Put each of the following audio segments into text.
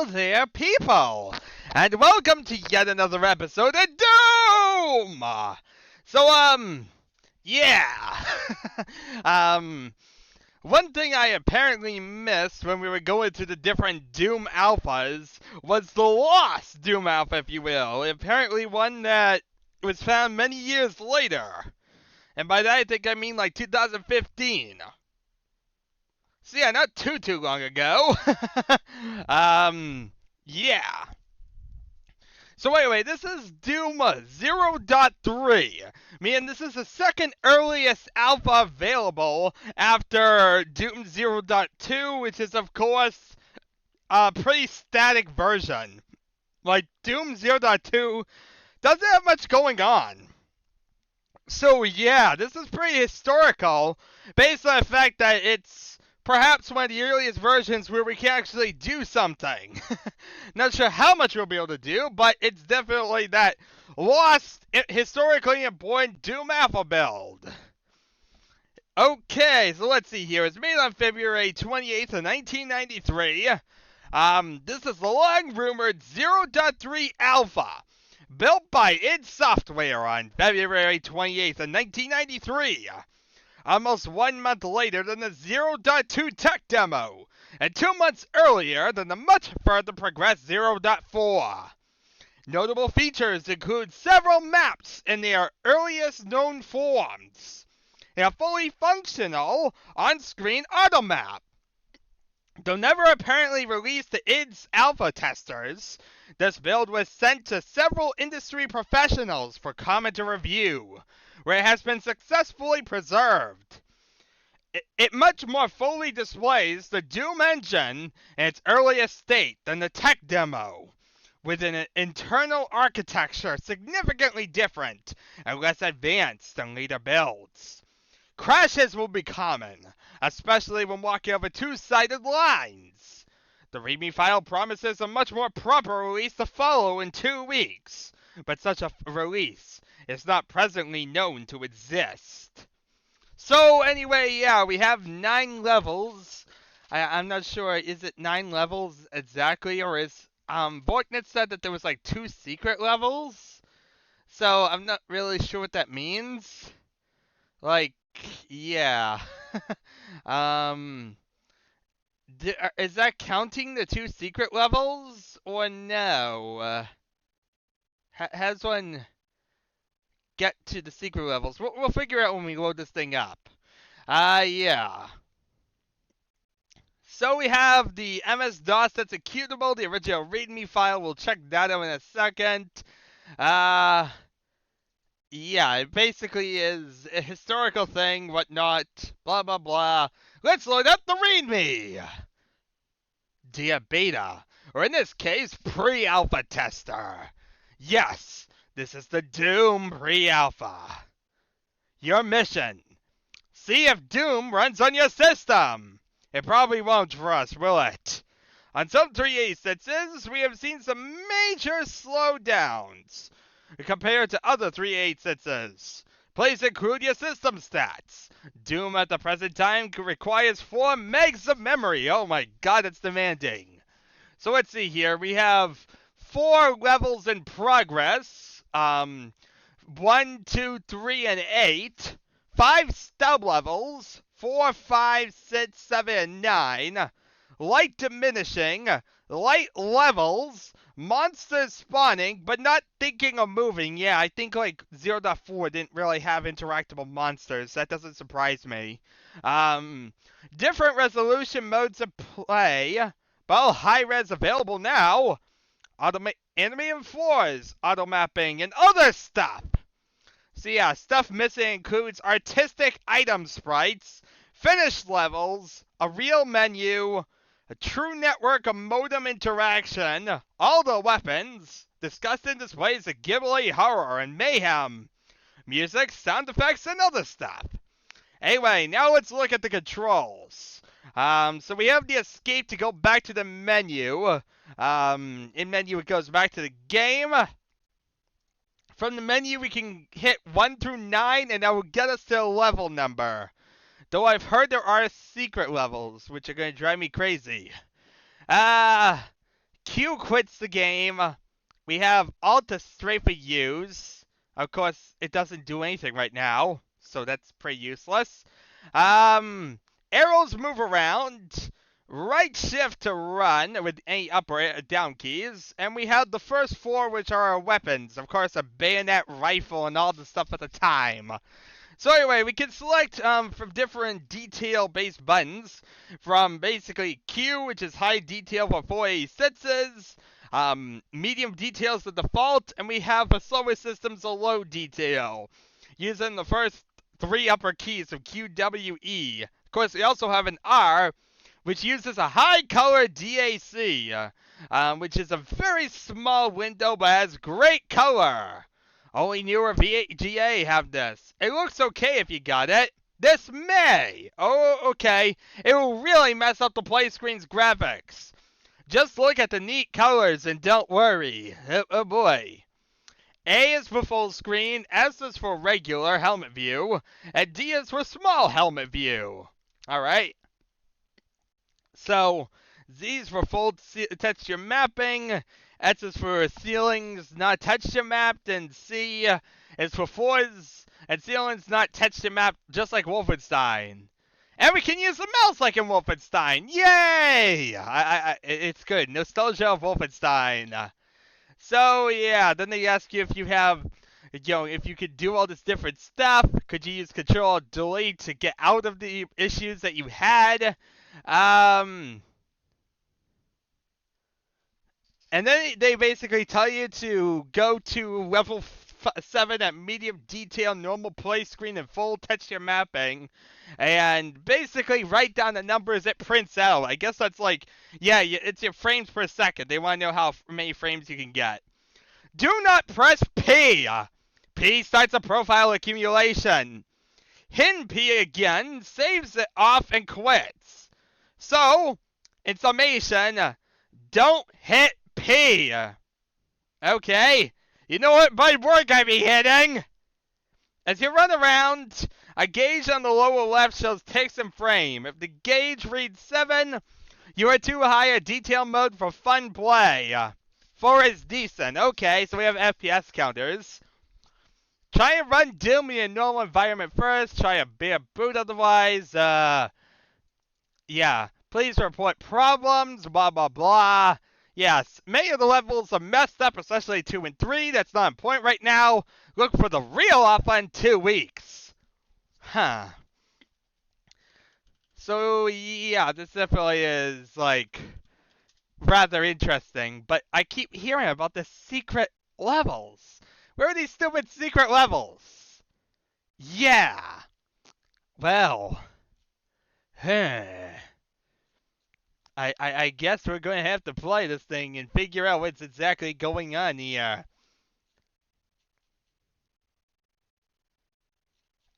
Hello there, people, and welcome to yet another episode of Doom! Yeah. One thing I apparently missed when we were going through the different Doom alphas was the lost Doom alpha, if you will. Apparently one that was found many years later. And by that I think I mean like 2015. So yeah, not too long ago. Yeah. So anyway, this is Doom 0.3. Meaning this is the second earliest alpha available after Doom 0.2, which is of course a pretty static version. Like Doom 0.2 doesn't have much going on. So yeah, this is pretty historical based on the fact that it's perhaps one of the earliest versions where we can actually do something. Not sure how much we'll be able to do, but it's definitely that lost, historically important Doom Alpha build. Okay, so let's see here. It's made on February 28th of 1993. This is the long-rumored 0.3 Alpha, built by id Software on February 28th of 1993. Almost 1 month later than the 0.2 tech demo, and 2 months earlier than the much further progressed 0.4. Notable features include several maps in their earliest known forms, and a fully functional on-screen Automap. Though never apparently released to id's alpha testers, this build was sent to several industry professionals for comment and review, where it has been successfully preserved. It much more fully displays the Doom engine in its earliest state than the tech demo, with an internal architecture significantly different and less advanced than later builds. Crashes will be common, especially when walking over two-sided lines. The README file promises a much more proper release to follow in 2 weeks, but such a release is not presently known to exist. So anyway, yeah, we have 9 levels. I'm not sure, is it 9 levels exactly, or is, Vorknit said that there was like 2 secret levels? So I'm not really sure what that means. Like, yeah. Is that counting the 2 secret levels, or no? Has one get to the secret levels? We'll figure out when we load this thing up. Yeah. So we have the MS-DOS that's executable, the original README file. We'll check that out in a second. Yeah, it basically is a historical thing, whatnot, blah, blah, blah. Let's load up the README! Dear Beta, or in this case, Pre-Alpha Tester. Yes, this is the Doom Pre-Alpha. Your mission: see if Doom runs on your system. It probably won't for us, will it? On some 386s, we have seen some major slowdowns compared to other 386s. Please include your system stats. Doom at the present time requires 4 megs of memory. Oh my god, it's demanding. So let's see here. We have 4 levels in progress. 1, 2, 3, and 8. 5 stub levels. 4, 5, 6, 7, and 9. Light diminishing. Light levels. Monsters spawning, but not thinking of moving. Yeah, I think like 0.4 didn't really have interactable monsters. That doesn't surprise me. Different resolution modes of play. Well, high res available now. Enemy and floors, auto mapping, and other stuff. So yeah, stuff missing includes artistic item sprites, finished levels, a real menu, a true network of modem interaction, all the weapons, disgusting displays of ghibli, horror, and mayhem, music, sound effects, and other stuff. Anyway, now let's look at the controls. So we have the escape to go back to the menu. In menu, it goes back to the game. From the menu, we can hit 1 through 9, and that will get us to a level number. Though I've heard there are secret levels, which are going to drive me crazy. Q quits the game. We have Alt to strafe use. Of course, it doesn't do anything right now, so that's pretty useless. Arrows move around. Right shift to run with any up or down keys. And we have the first four, which are our weapons. Of course, a bayonet, rifle, and all the stuff at the time. So anyway, we can select from different detail-based buttons, from basically Q, which is high detail for 486s, medium detail is the default, and we have a slower system's a low detail, using the first three upper keys of Q, W, E. Of course, we also have an R, which uses a high color DAC, which is a very small window but has great color. Only newer VGA have this. It looks okay if you got it. This may. Oh, okay. It will really mess up the play screen's graphics. Just look at the neat colors and don't worry. Oh boy. A is for full screen, S is for regular helmet view, and D is for small helmet view. Alright. So, Z is for full texture mapping, S is for ceilings not texture mapped, and C is for floors and ceilings not texture mapped, just like Wolfenstein. And we can use the mouse like in Wolfenstein. Yay! It's good. Nostalgia of Wolfenstein. So yeah, then they ask you if you have, if you could do all this different stuff. Could you use Control Delete to get out of the issues that you had? And then they basically tell you to go to level 7 at medium detail, normal play screen, and full texture mapping, and basically write down the numbers it prints out. I guess that's like, yeah, it's your frames per second. They want to know how many frames you can get. Do not press P. P starts a profile accumulation. Hidden P again saves it off and quits. So, in summation, don't hit P. Okay? You know what by word I be hitting? As you run around, a gauge on the lower left shows ticks and frame. If the gauge reads 7, you are too high a detail mode for fun play. 4 is decent. Okay, so we have FPS counters. Try and run Doom in a normal environment first. Try a bare boot otherwise. Yeah. Please report problems. Blah, blah, blah. Yes, many of the levels are messed up, especially 2 and 3. That's not important right now. Look for the real alpha in 2 weeks. Huh. So, yeah, this definitely is, like, rather interesting. But I keep hearing about the secret levels. Where are these stupid secret levels? Yeah. Well. I guess we're going to have to play this thing and figure out what's exactly going on here.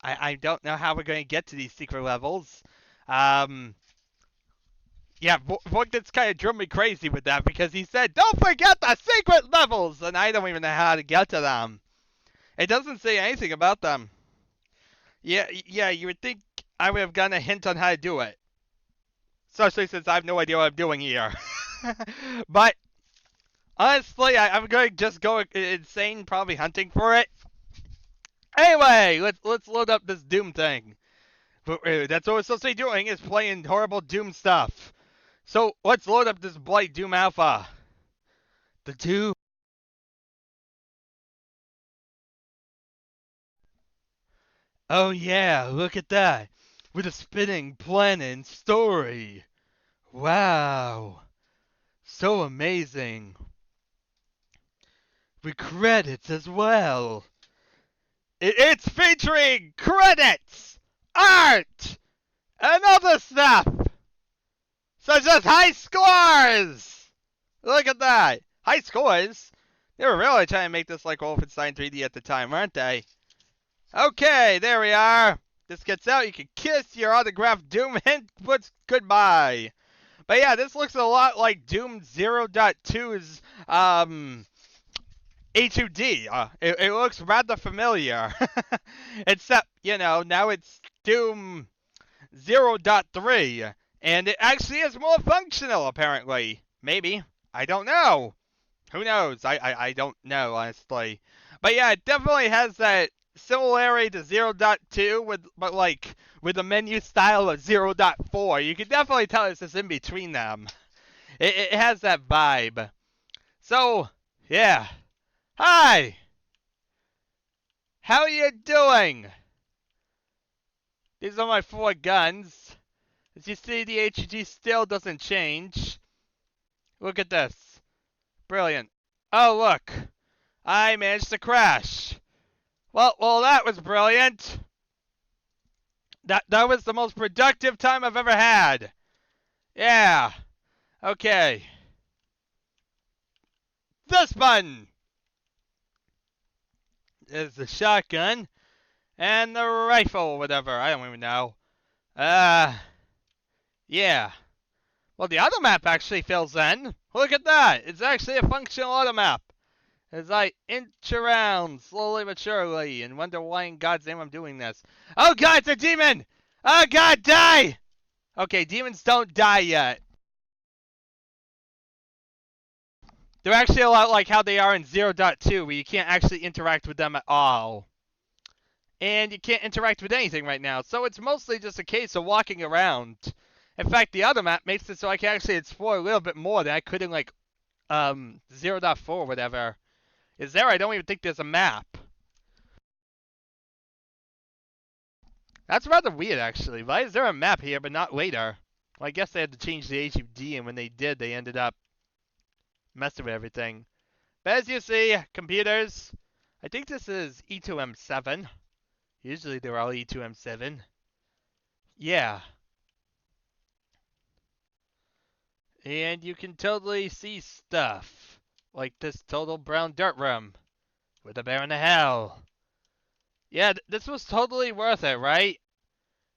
I don't know how we're going to get to these secret levels. Yeah, Voigt's kind of drove me crazy with that because he said, don't forget the secret levels! And I don't even know how to get to them. It doesn't say anything about them. Yeah, you would think I would have gotten a hint on how to do it. Especially since I have no idea what I'm doing here. But, honestly, I'm going to just go insane probably hunting for it. Anyway, let's load up this Doom thing. That's what we're supposed to be doing, is playing horrible Doom stuff. So, let's load up this Blight Doom Alpha. The Doom. Oh yeah, look at that. With a spinning planet and story. Wow. So amazing. With credits as well. It's featuring credits, art, and other stuff. Such as high scores. Look at that. High scores? They were really trying to make this like Wolfenstein 3D at the time, weren't they? Okay, there we are. This gets out, you can kiss your autographed Doom and puts goodbye. But yeah, this looks a lot like Doom 0.2's A2D. It looks rather familiar. Except, now it's Doom 0.3. And it actually is more functional, apparently. Maybe. I don't know. Who knows? I don't know, honestly. But yeah, it definitely has that similarity to 0.2 but like with the menu style of 0.4. You can definitely tell it's just in between them. It has that vibe. So, yeah. Hi! How are you doing? These are my 4 guns. As you see, the HG still doesn't change. Look at this. Brilliant. Oh, look. I managed to crash. Well, that was brilliant. That was the most productive time I've ever had. Yeah. Okay. This button is the shotgun and the rifle, whatever. I don't even know. Yeah. Well, the automap actually fills in. Look at that. It's actually a functional automap. As I inch around slowly but surely and wonder why in God's name I'm doing this. Oh God, it's a demon! Oh God, die! Okay, demons don't die yet. They're actually a lot like how they are in 0.2, where you can't actually interact with them at all. And you can't interact with anything right now, so it's mostly just a case of walking around. In fact, the other map makes it so I can actually explore a little bit more than I could in like 0.4 or whatever. Is there? I don't even think there's a map. That's rather weird, actually. Why is there a map here, but not later? Well, I guess they had to change the HUD, and when they did, they ended up messing with everything. But as you see, computers, I think this is E2M7. Usually they're all E2M7. Yeah. And you can totally see stuff. Like this total brown dirt room. With a bear in the hell. Yeah, this was totally worth it, right?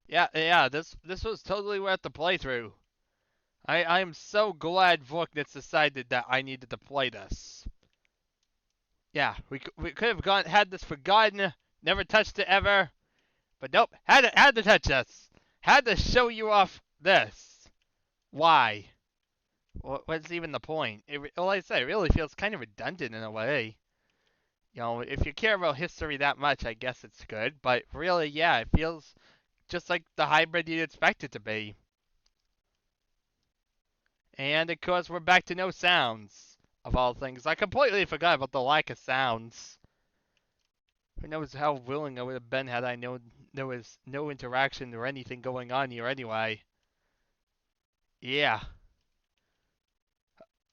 Yeah, this was totally worth the playthrough. I am so glad Vorknitz decided that I needed to play this. Yeah, we could have had this forgotten, never touched it ever, but nope, had to touch this, had to show you off this. Why? What's even the point? Like I said, it really feels kind of redundant in a way. You know, if you care about history that much, I guess it's good, but really, yeah, it feels just like the hybrid you'd expect it to be. And of course, we're back to no sounds, of all things. I completely forgot about the lack of sounds. Who knows how willing I would have been had I known there was no interaction or anything going on here anyway. Yeah.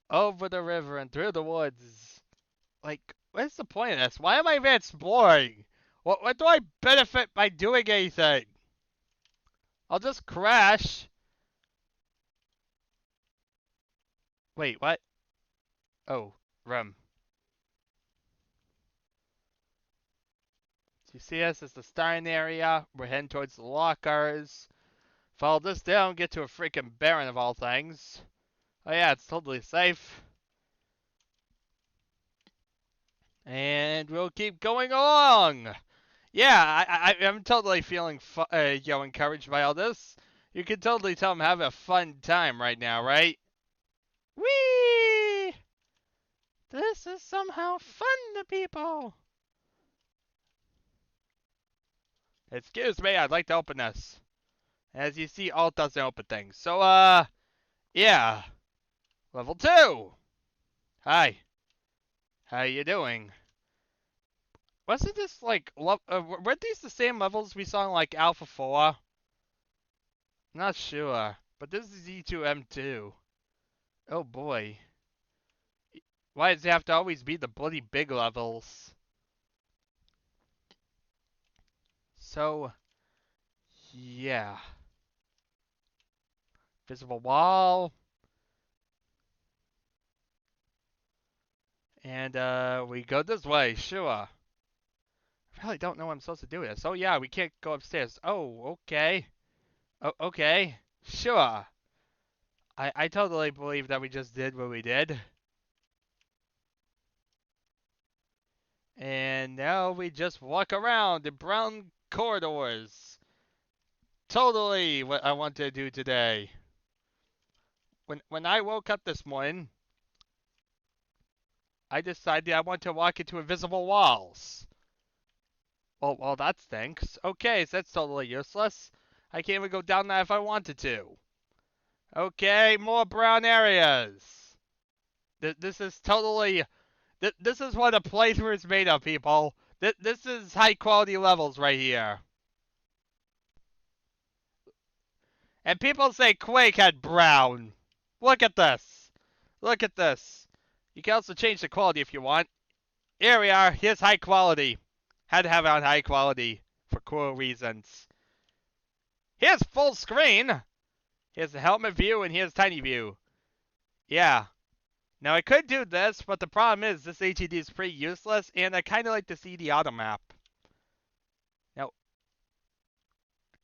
Over the river and through the woods. Like, what's the point of this? Why am I even exploring? What do I benefit by doing anything? I'll just crash. Wait, what? Oh, room. So you see us as the starting area. We're heading towards the lockers. Follow this down, get to a freaking Baron of all things. Oh yeah, it's totally safe. And we'll keep going along. Yeah, I'm totally feeling encouraged by all this. You can totally tell I'm having a fun time right now, right? Whee! This is somehow fun to people. Excuse me, I'd like to open this. As you see, Alt doesn't open things. So, yeah. Level 2. Hi. How you doing? Wasn't this like, weren't these the same levels we saw in like Alpha 4? Not sure, but this is E2M2. Oh boy. Why does it have to always be the bloody big levels? So, yeah. Visible wall. And, we go this way, sure. I really don't know what I'm supposed to do with this. Oh yeah, we can't go upstairs. Oh, okay. Oh, okay. Sure. I totally believe that we just did what we did. And now we just walk around in brown corridors. Totally what I want to do today. When I woke up this morning, I decided I want to walk into invisible walls. Well, that stinks. Okay, so that's totally useless. I can't even go down that if I wanted to. Okay, more brown areas. This is totally... This is what a playthrough is made of, people. This is high quality levels right here. And people say Quake had brown. Look at this. Look at this. You can also change the quality if you want. Here we are. Here's high quality. Had to have it on high quality for cool reasons. Here's full screen. Here's the helmet view and here's tiny view. Yeah. Now I could do this, but the problem is this HUD is pretty useless and I kind of like to see the Automap. Now,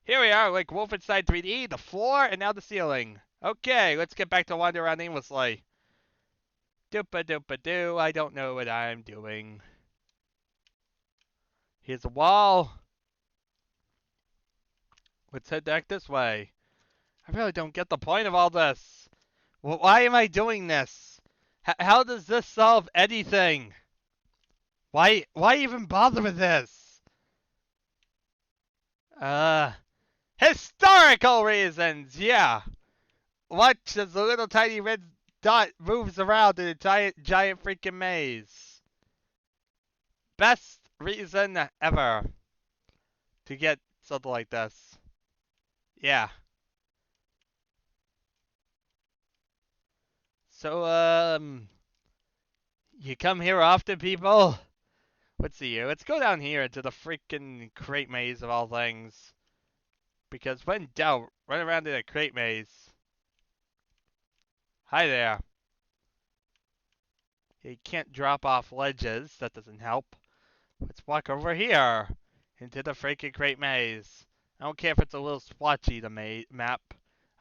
here we are, like Wolfenstein 3D, the floor, and now the ceiling. Okay, let's get back to wandering around aimlessly. Doopa-doopa-doo, I don't know what I'm doing. Here's a wall. Let's head back this way. I really don't get the point of all this. Well, why am I doing this? How does this solve anything? Why even bother with this? Historical reasons, yeah. Watch as the little tiny red dot moves around in a giant freaking maze. Best reason ever to get something like this. Yeah. So, you come here often, people? Let's see here. Let's go down here into the freaking crate maze of all things. Because when in doubt, run around in a crate maze. Hi there. You can't drop off ledges. That doesn't help. Let's walk over here into the freaking crate maze. I don't care if it's a little splotchy, the map.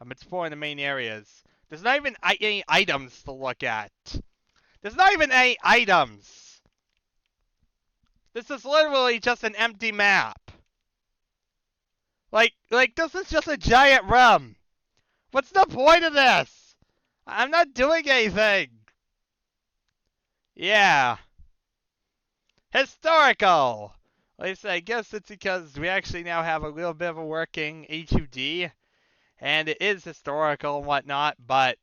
I'm exploring the main areas. There's not even any items to look at. There's not even any items. This is literally just an empty map. Like this is just a giant room. What's the point of this? I'm not doing anything. Yeah. Historical. Like I said, I guess it's because we actually now have a little bit of a working HUD. And it is historical and whatnot, but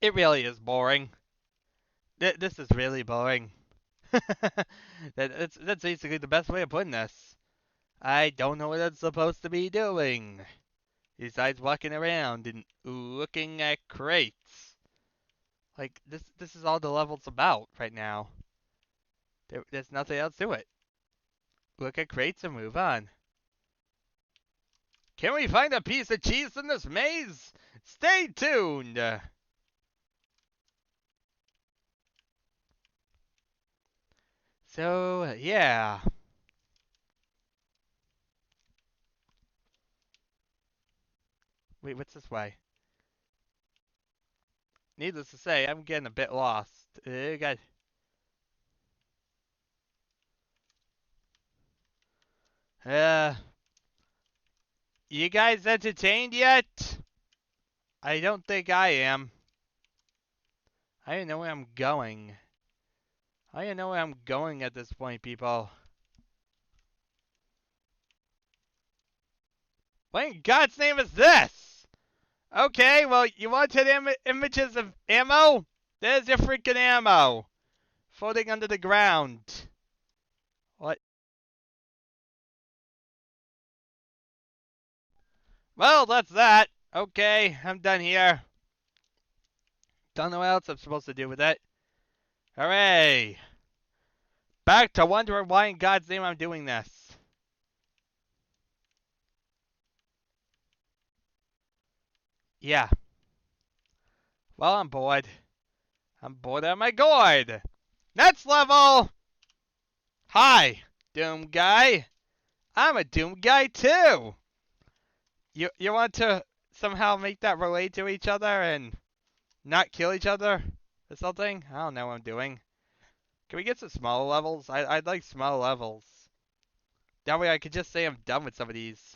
it really is boring. This is really boring. That's basically the best way of putting this. I don't know what it's supposed to be doing. Besides walking around and looking at crates. Like, this is all the level's about right now. There's nothing else to it. Look at crates and move on. Can we find a piece of cheese in this maze? Stay tuned! So, yeah. Wait, what's this way? Needless to say, I'm getting a bit lost. God. You guys entertained yet? I don't think I am. I don't know where I'm going. I don't know where I'm going at this point, people. What in God's name is this? Okay, well, you wanted images of ammo? There's your freaking ammo. Floating under the ground. What? Well, that's that. Okay, I'm done here. Don't know what else I'm supposed to do with it. Hooray! Back to wondering why in God's name I'm doing this. Yeah. Well, I'm bored. I'm bored out of my gourd. Next level! Hi, Doom Guy. I'm a Doom Guy too. You want to somehow make that relate to each other and not kill each other or something? I don't know what I'm doing. Can we get some smaller levels? I'd like smaller levels. That way I could just say I'm done with some of these.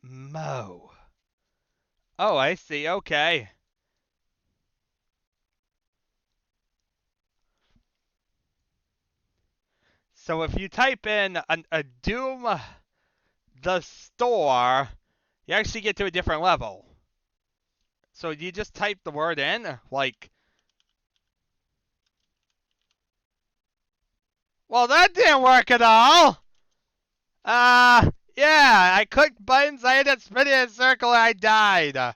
Mo. Oh, I see. Okay. So if you type in a Doom the store, you actually get to a different level. So you just type the word in, like, well, that didn't work at all. Yeah, I clicked buttons, I ended up spinning in a circle, and I died.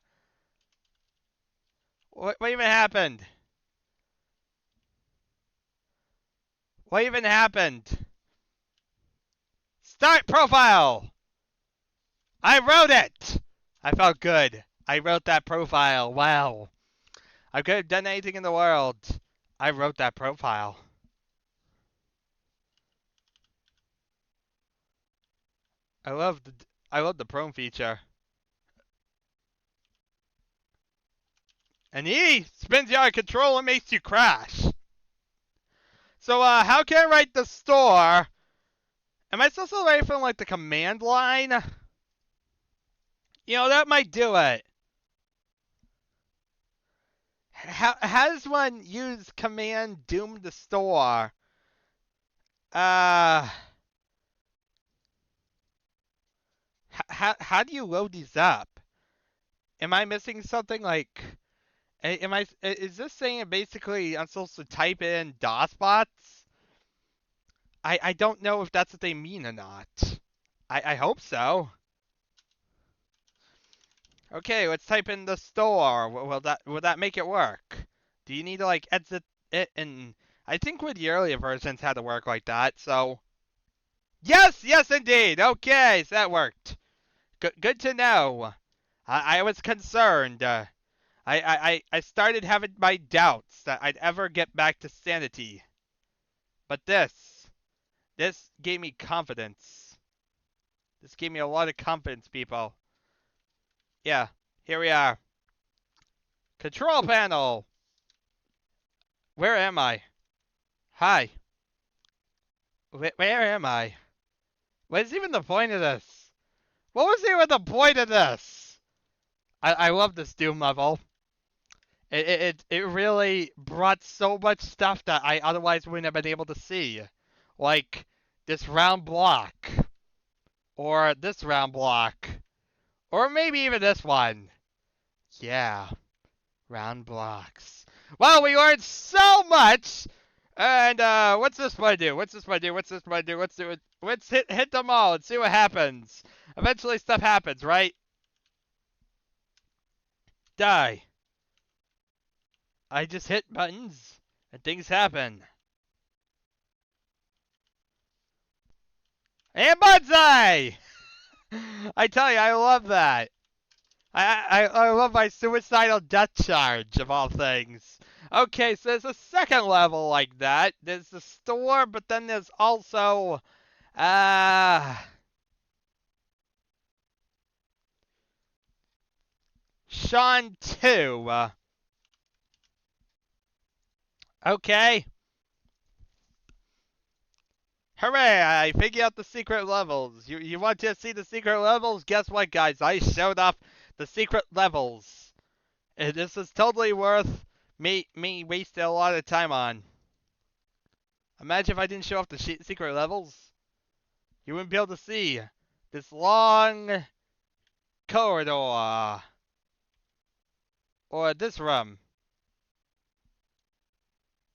What even happened? What even happened? Start profile! I wrote it! I felt good. I wrote that profile. Wow. I could have done anything in the world. I wrote that profile. I love the prone feature. And he spins you out of control and makes you crash. So how can I write the store? Am I supposed to write from like the command line? You know, that might do it. How does one use command doom the store? Uh, how do you load these up? Am I missing something? Like, is this saying basically I'm supposed to type in DOSBots? I don't know if that's what they mean or not. I hope so. Okay, let's type in the store. Will that make it work? Do you need to like exit it? And I think with the earlier versions had to work like that. So yes, indeed. Okay, so that worked. Good to know. I was concerned. I started having my doubts that I'd ever get back to sanity. But this gave me confidence. This gave me a lot of confidence, people. Yeah, here we are. Control panel. Where am I? Hi. Where am I? What is even the point of this? What was even the point of this? I love this Doom level. It really brought so much stuff that I otherwise wouldn't have been able to see. Like this round block. Or this round block. Or maybe even this one. Yeah. Round blocks. Well, we learned so much! And what's this one do? What's this one do? What's this one do? Let's hit them all and see what happens. Eventually stuff happens, right? Die. I just hit buttons and things happen. And Banzai! I tell you, I love that. I love my suicidal death charge, of all things. Okay, so there's a second level like that. There's the store, but then there's also... Sean 2. Okay. Hooray, I figured out the secret levels. You want to see the secret levels? Guess what, guys? I showed off the secret levels. And this is totally worth me wasting a lot of time on. Imagine if I didn't show off the secret levels. You wouldn't be able to see this long corridor. Or this room.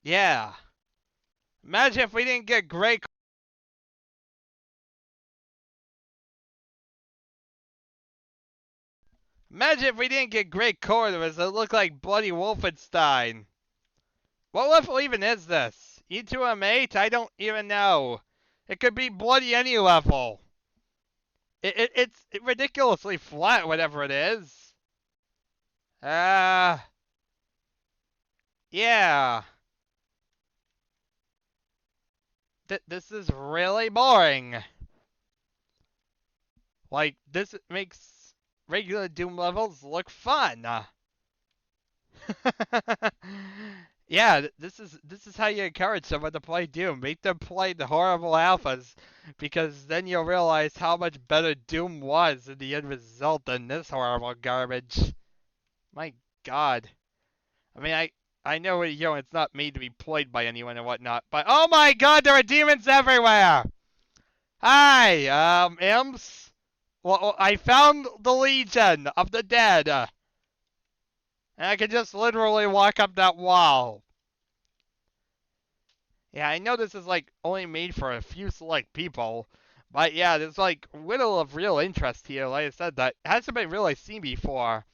Yeah. Imagine if we didn't get great... Imagine if we didn't get great corridors that look like bloody Wolfenstein. What level even is this? E2M8? I don't even know. It could be bloody any level. It's ridiculously flat, whatever it is. Yeah. This is really boring. Like, this makes regular Doom levels look fun. Yeah, this is how you encourage someone to play Doom. Make them play the horrible alphas, because then you'll realize how much better Doom was in the end result than this horrible garbage. My God. I mean, I know it's not made to be played by anyone and whatnot, but oh my God, there are demons everywhere. Hi, imps. Well, I found the Legion of the Dead, and I can just literally walk up that wall. Yeah, I know this is like only made for a few select people, but yeah, there's like little of real interest here. Like I said, that hasn't been really seen before.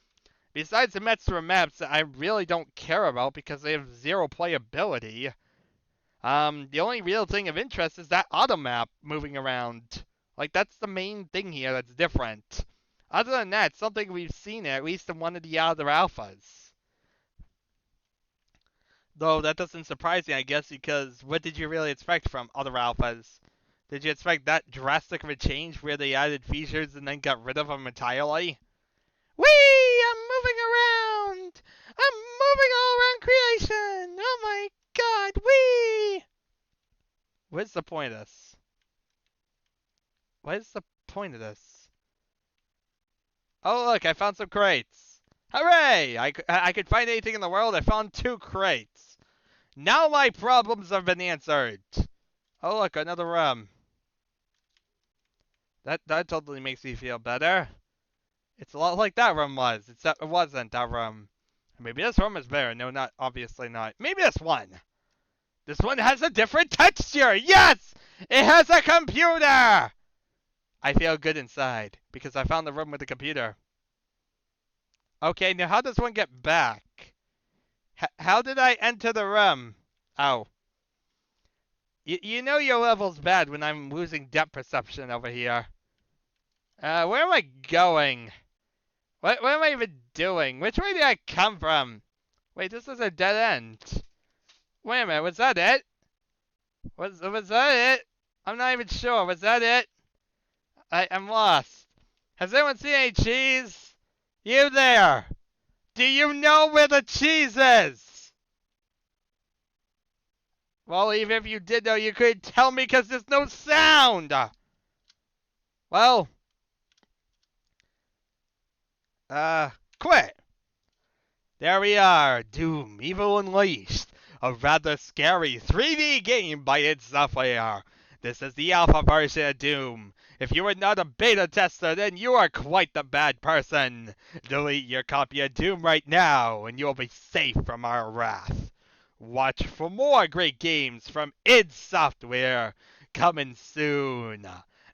Besides the Metsura maps that I really don't care about because they have zero playability. The only real thing of interest is that Automap moving around. Like that's the main thing here that's different. Other than that, something we've seen at least in one of the other alphas. Though that doesn't surprise me, I guess, because what did you really expect from other alphas? Did you expect that drastic of a change where they added features and then got rid of them entirely? Whee! I'm moving around! I'm moving all around creation! Oh my god, whee! What's the point of this? What is the point of this? Oh look, I found some crates! Hooray! I could find anything in the world, I found 2 crates. Now my problems have been answered. Oh look, another room. That totally makes me feel better. It's a lot like that room was, except it wasn't that room. Maybe this room is better. No, not obviously not. Maybe this one. This one has a different texture. Yes! It has a computer! I feel good inside because I found the room with the computer. Okay, now how does one get back? How did I enter the room? Oh. You know your level's bad when I'm losing depth perception over here. Where am I going? What am I even doing? Which way did I come from? Wait, this is a dead end. Wait a minute, was that it? Was that it? I'm not even sure. Was that it? I'm lost. Has anyone seen any cheese? You there! Do you know where the cheese is? Well, even if you did know, you couldn't tell me because there's no sound! Well... quit! There we are, Doom, Evil Unleashed. A rather scary 3D game by id Software. This is the alpha version of Doom. If you are not a beta tester, then you are quite the bad person. Delete your copy of Doom right now, and you'll be safe from our wrath. Watch for more great games from id Software coming soon.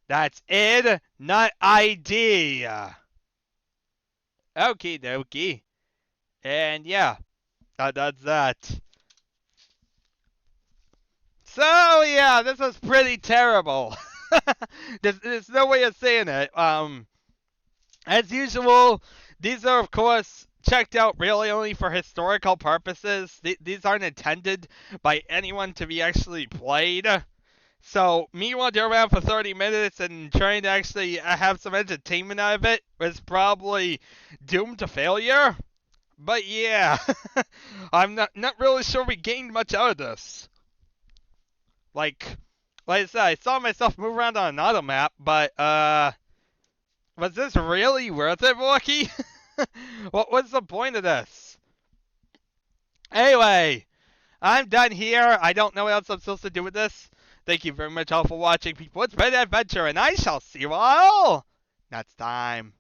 That's id, not ID. Okie dokie. And yeah, that's that. So yeah, this was pretty terrible. there's no way of saying it. As usual, these are of course checked out really only for historical purposes. These aren't intended by anyone to be actually played. So me wandering around for 30 minutes and trying to actually have some entertainment out of it was probably doomed to failure. But yeah, I'm not really sure we gained much out of this. Like I said, I saw myself move around on an Automap, but was this really worth it, Wookie? What was the point of this? Anyway, I'm done here. I don't know what else I'm supposed to do with this. Thank you very much all for watching, people. It's been an adventure, and I shall see you all next time.